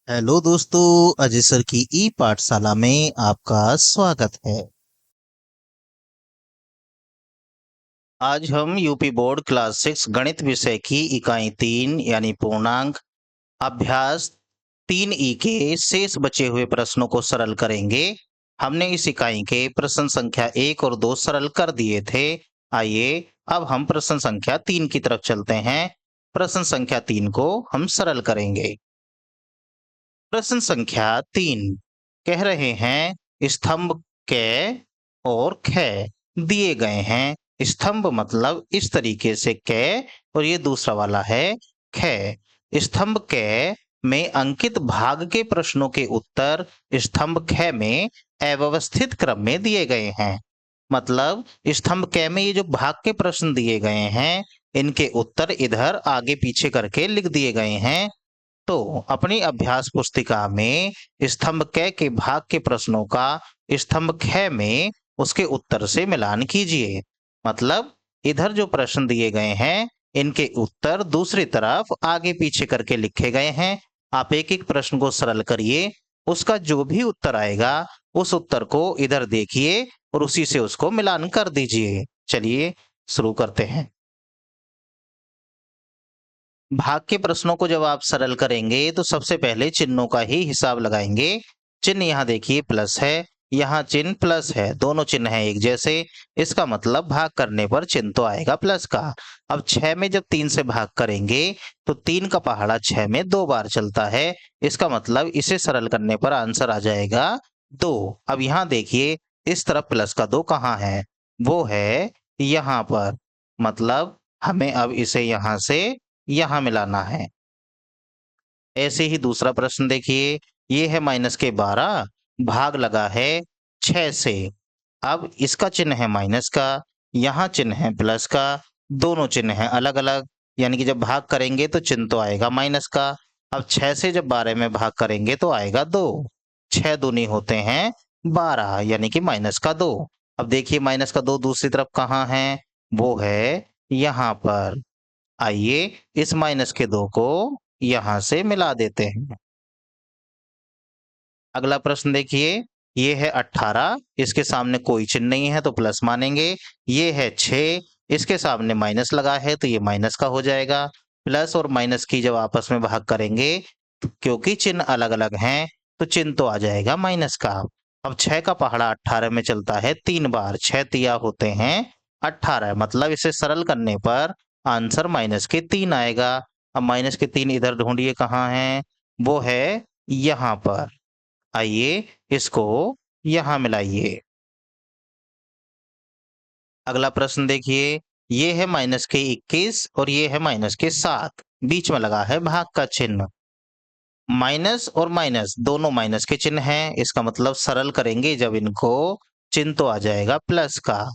Hello दोस्तों, Ajay sir की ई पाठशाला में आपका स्वागत है। आज हम यूपी बोर्ड क्लास 6 गणित विषय की इकाई 3 यानी पूर्णांक अभ्यास 3 ई के शेष बचे हुए प्रश्नों को सरल करेंगे। हमने इस इकाई के प्रश्न संख्या 1 और 2 सरल कर दिए थे। आइए अब हम प्रश्न संख्या 3 की तरफ चलते हैं। प्रश्न संख्या 3 को हम सरल करेंगे। प्रश्न संख्या 3 कह रहे हैं स्तंभ क और ख दिए गए हैं। स्तंभ मतलब इस तरीके से क और ये दूसरा वाला है ख। स्तंभ क में अंकित भाग के प्रश्नों के उत्तर स्तंभ ख में अव्यवस्थित क्रम में दिए गए हैं। मतलब स्तंभ क में ये जो भाग के प्रश्न दिए गए हैं, इनके उत्तर इधर आगे पीछे करके लिख दिए गए हैं। तो अपनी अभ्यास पुस्तिका में स्तंभ क के भाग के प्रश्नों का स्तंभ ख में उसके उत्तर से मिलान कीजिए। मतलब इधर जो प्रश्न दिए गए हैं, इनके उत्तर दूसरी तरफ आगे पीछे करके लिखे गए हैं। आप एक एक प्रश्न को सरल करिए, उसका जो भी उत्तर आएगा उस उत्तर को इधर देखिए और उसी से उसको मिलान कर दीजिए। चलिए शुरू करते हैं। भाग के प्रश्नों को जब आप सरल करेंगे तो सबसे पहले चिन्हों का ही हिसाब लगाएंगे। चिन्ह यहाँ देखिए प्लस है, यहाँ चिन्ह प्लस है, दोनों चिन्ह हैं एक जैसे। इसका मतलब भाग करने पर चिन्ह तो आएगा प्लस का। अब 6 में जब 3 से भाग करेंगे तो 3 का पहाड़ा 6 में 2 बार चलता है। इसका मतलब इसे सरल करने पर आंसर आ जाएगा 2। अब यहाँ देखिए इस तरफ प्लस का 2 कहाँ है, वो है यहाँ पर। मतलब हमें अब इसे यहाँ से यहाँ मिलाना है। ऐसे ही दूसरा प्रश्न देखिए, ये है -12, भाग लगा है 6 से। अब इसका चिन्ह है माइनस का, यहाँ चिन्ह है प्लस का, दोनों चिन्ह हैं अलग अलग। यानी कि जब भाग करेंगे तो चिन्ह तो आएगा माइनस का। अब 6 से जब 12 में भाग करेंगे तो आएगा 2। 6 दूनी होते हैं 12 यानी कि माइनस का 2। अब देखिए माइनस का 2 दूसरी तरफ कहाँ है, वो है यहाँ पर। आइए इस माइनस के 2 को यहां से मिला देते हैं। अगला प्रश्न देखिए, ये है 18, इसके सामने कोई चिन्ह नहीं है तो प्लस मानेंगे। ये है 6, इसके सामने माइनस लगा है तो ये माइनस का हो जाएगा। प्लस और माइनस की जब आपस में भाग करेंगे तो क्योंकि चिन्ह अलग अलग हैं तो चिन्ह तो आ जाएगा माइनस का। अब 6 का पहाड़ा 18 में चलता है 3 बार, 6 तिया होते हैं 18। मतलब इसे सरल करने पर आंसर -3 आएगा। अब -3 इधर ढूंढिए कहाँ है, वो है यहाँ पर। आइए इसको यहाँ मिलाइए। अगला प्रश्न देखिए, ये है -21 और ये है -7, बीच में लगा है भाग का चिन्ह। माइनस और माइनस दोनों माइनस के चिन्ह हैं, इसका मतलब सरल करेंगे जब इनको चिन्ह तो आ जाएगा प्लस का।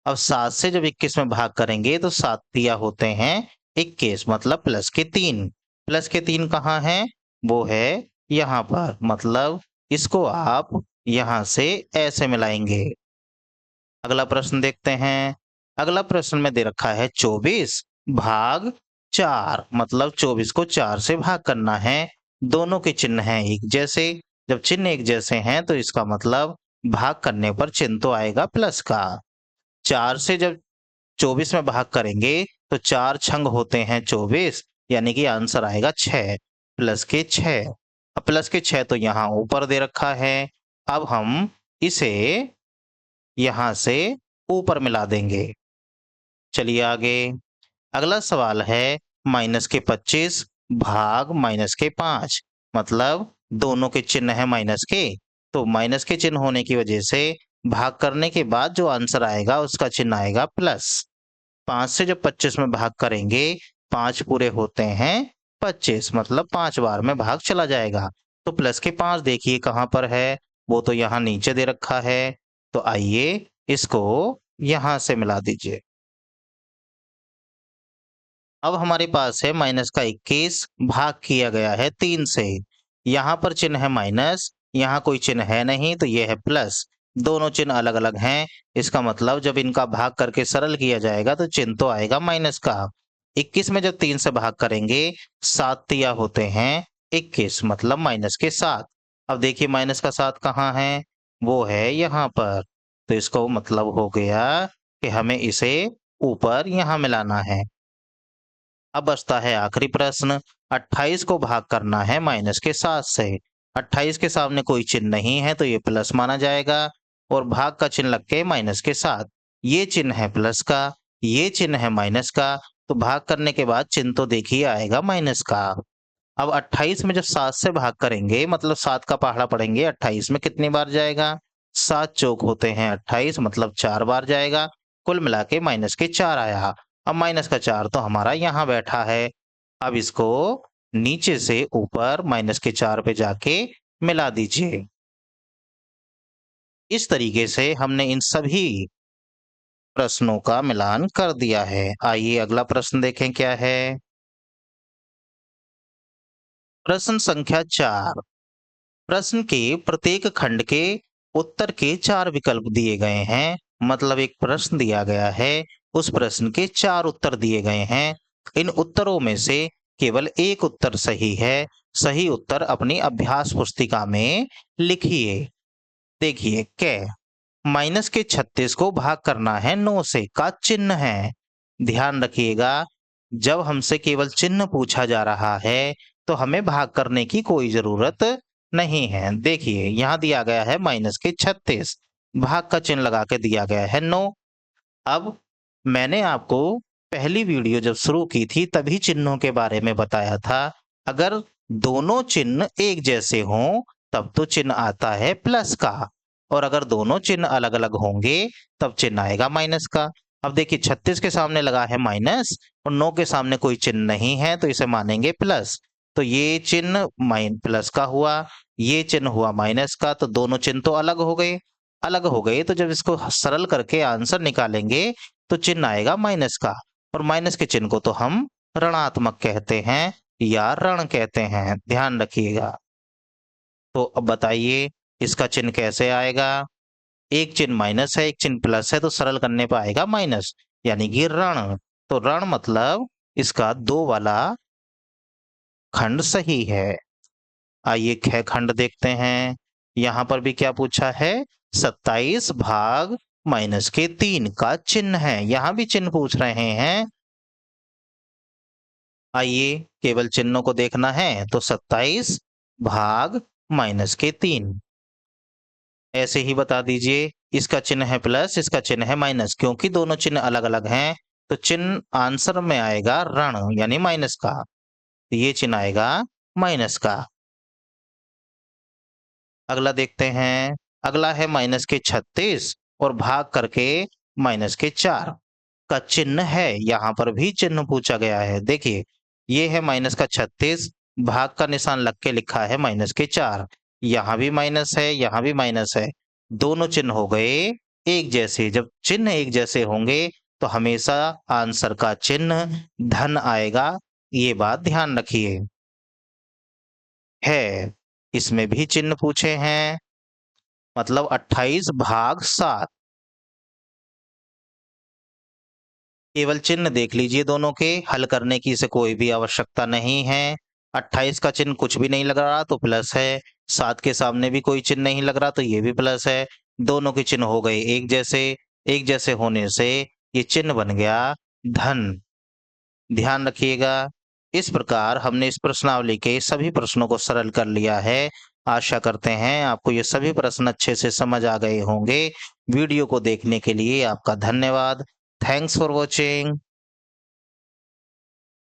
अब 7 से जब 21 में भाग करेंगे तो 7 तिया होते हैं 21, मतलब प्लस के 3। प्लस के 3 कहाँ हैं, वो है यहाँ पर। मतलब इसको आप यहाँ से ऐसे मिलाएंगे। अगला प्रश्न देखते हैं। अगला प्रश्न में दे रखा है 24 भाग 4। मतलब 24 को 4 से भाग करना है। दोनों के चिन्ह हैं एक जैसे। जब चिन्ह एक जैसे हैं तो इसका मतलब भाग करने पर चिन्ह तो आएगा प्लस का। 4 से जब 24 में भाग करेंगे तो 4 छंग होते हैं 24, यानी कि आंसर आएगा 6, प्लस के 6। अब प्लस के 6 तो यहाँ ऊपर दे रखा है। अब हम इसे यहाँ से ऊपर मिला देंगे। चलिए आगे। अगला सवाल है -25 भाग -5। मतलब दोनों के चिन्ह है माइनस के, तो माइनस के चिन्ह होने की वजह से भाग करने के बाद जो आंसर आएगा उसका चिन्ह आएगा प्लस। 5 से जब 25 में भाग करेंगे, 5 पूरे होते हैं 25, मतलब 5 बार में भाग चला जाएगा। तो प्लस के 5 देखिए कहाँ पर है, वो तो यहाँ नीचे दे रखा है। तो आइए इसको यहाँ से मिला दीजिए। अब हमारे पास है -21 भाग किया गया है 3 से। यहाँ पर चिन्ह है माइनस, यहाँ कोई चिन्ह है नहीं तो ये है प्लस। दोनों चिन्ह अलग अलग हैं, इसका मतलब जब इनका भाग करके सरल किया जाएगा तो चिन्ह तो आएगा माइनस का। 21 में जब 3 से भाग करेंगे 7 तिया होते हैं 21 मतलब माइनस के 7। अब देखिए माइनस का 7 कहाँ है, वो है यहाँ पर। तो इसको मतलब हो गया कि हमें इसे ऊपर यहाँ मिलाना है। अब बचता है आखिरी प्रश्न, 28 को भाग करना है माइनस के 7 से। 28 के सामने कोई चिन्ह नहीं है तो ये प्लस माना जाएगा और भाग का चिन्ह लग के माइनस के 7। ये चिन्ह है प्लस का, ये चिन्ह है माइनस का, तो भाग करने के बाद चिन्ह तो देखिए आएगा माइनस का। अब 28 में जब 7 से भाग करेंगे मतलब 7 का पहाड़ा पढ़ेंगे, 28 में कितनी बार जाएगा, 7 चौक होते हैं 28 मतलब 4 बार जाएगा। कुल मिला के माइनस के 4 आया। अब माइनस का 4 तो हमारा यहाँ बैठा है। अब इसको नीचे से ऊपर माइनस के 4 पे जाके मिला दीजिए। इस तरीके से हमने इन सभी प्रश्नों का मिलान कर दिया है। आइए अगला प्रश्न देखें क्या है। प्रश्न संख्या 4। प्रश्न के प्रत्येक खंड के उत्तर के 4 विकल्प दिए गए हैं। मतलब एक प्रश्न दिया गया है, उस प्रश्न के 4 उत्तर दिए गए हैं। इन उत्तरों में से केवल एक उत्तर सही है। सही उत्तर अपनी अभ्यास पुस्तिका में लिखिए। देखिए कै माइनस के 36 को भाग करना है 9 से का चिन्ह है। ध्यान रखिएगा, जब हमसे केवल चिन्ह पूछा जा रहा है तो हमें भाग करने की कोई जरूरत नहीं है। देखिए यहाँ दिया गया है माइनस के 36, भाग का चिन्ह लगा के दिया गया है 9। अब मैंने आपको पहली वीडियो जब शुरू की थी तभी चिन्हों के बारे में बताया था। अगर दोनों चिन्ह एक जैसे हों तब तो चिन्ह आता है प्लस का, और अगर दोनों चिन्ह अलग अलग होंगे तब चिन्ह आएगा माइनस का। अब देखिए 36 के सामने लगा है माइनस और 9 के सामने कोई चिन्ह नहीं है तो इसे मानेंगे प्लस। तो ये चिन्ह प्लस का हुआ, ये चिन्ह हुआ माइनस का, तो दोनों चिन्ह तो अलग हो गए। अलग हो गए तो जब इसको सरल करके आंसर निकालेंगे तो चिन्ह आएगा माइनस का, और माइनस के चिन्ह को तो हम ऋणात्मक कहते हैं या ऋण कहते हैं। ध्यान रखिएगा। तो अब बताइए इसका चिन्ह कैसे आएगा। एक चिन्ह माइनस है, एक चिन्ह प्लस है, तो सरल करने पर आएगा माइनस, यानी कि ऋण। तो ऋण मतलब इसका 2 वाला खंड सही है। आइए ख खंड देखते हैं। यहाँ पर भी क्या पूछा है, 27 भाग माइनस के 3 का चिन्ह है। यहाँ भी चिन्ह पूछ रहे हैं। आइए केवल चिन्हों को देखना है, तो 27 भाग माइनस के 3 ऐसे ही बता दीजिए। इसका चिन्ह है प्लस, इसका चिन्ह है माइनस, क्योंकि दोनों चिन्ह अलग अलग हैं तो चिन्ह आंसर में आएगा ऋण यानी माइनस का। तो ये चिन्ह आएगा माइनस का। अगला देखते हैं। अगला है माइनस के 36 और भाग करके माइनस के 4 का चिन्ह है। यहाँ पर भी चिन्ह पूछा गया है। देखिए ये है माइनस का 36, भाग का निशान लग के लिखा है माइनस के 4। यहाँ भी माइनस है, यहाँ भी माइनस है, दोनों चिन्ह हो गए एक जैसे। जब चिन्ह एक जैसे होंगे तो हमेशा आंसर का चिन्ह धन आएगा, ये बात ध्यान रखिए। है इसमें भी चिन्ह पूछे हैं, मतलब 28 भाग 7। केवल चिन्ह देख लीजिए दोनों के, हल करने की इसे कोई भी आवश्यकता नहीं है। 28 का चिन्ह कुछ भी नहीं लग रहा तो प्लस है, 7 के सामने भी कोई चिन्ह नहीं लग रहा तो ये भी प्लस है। दोनों के चिन्ह हो गए एक जैसे, एक जैसे होने से ये चिन्ह बन गया धन। ध्यान रखिएगा। इस प्रकार हमने इस प्रश्नावली के सभी प्रश्नों को सरल कर लिया है। आशा करते हैं आपको ये सभी प्रश्न अच्छे से समझ आ गए होंगे। वीडियो को देखने के लिए आपका धन्यवाद। Thanks for watching.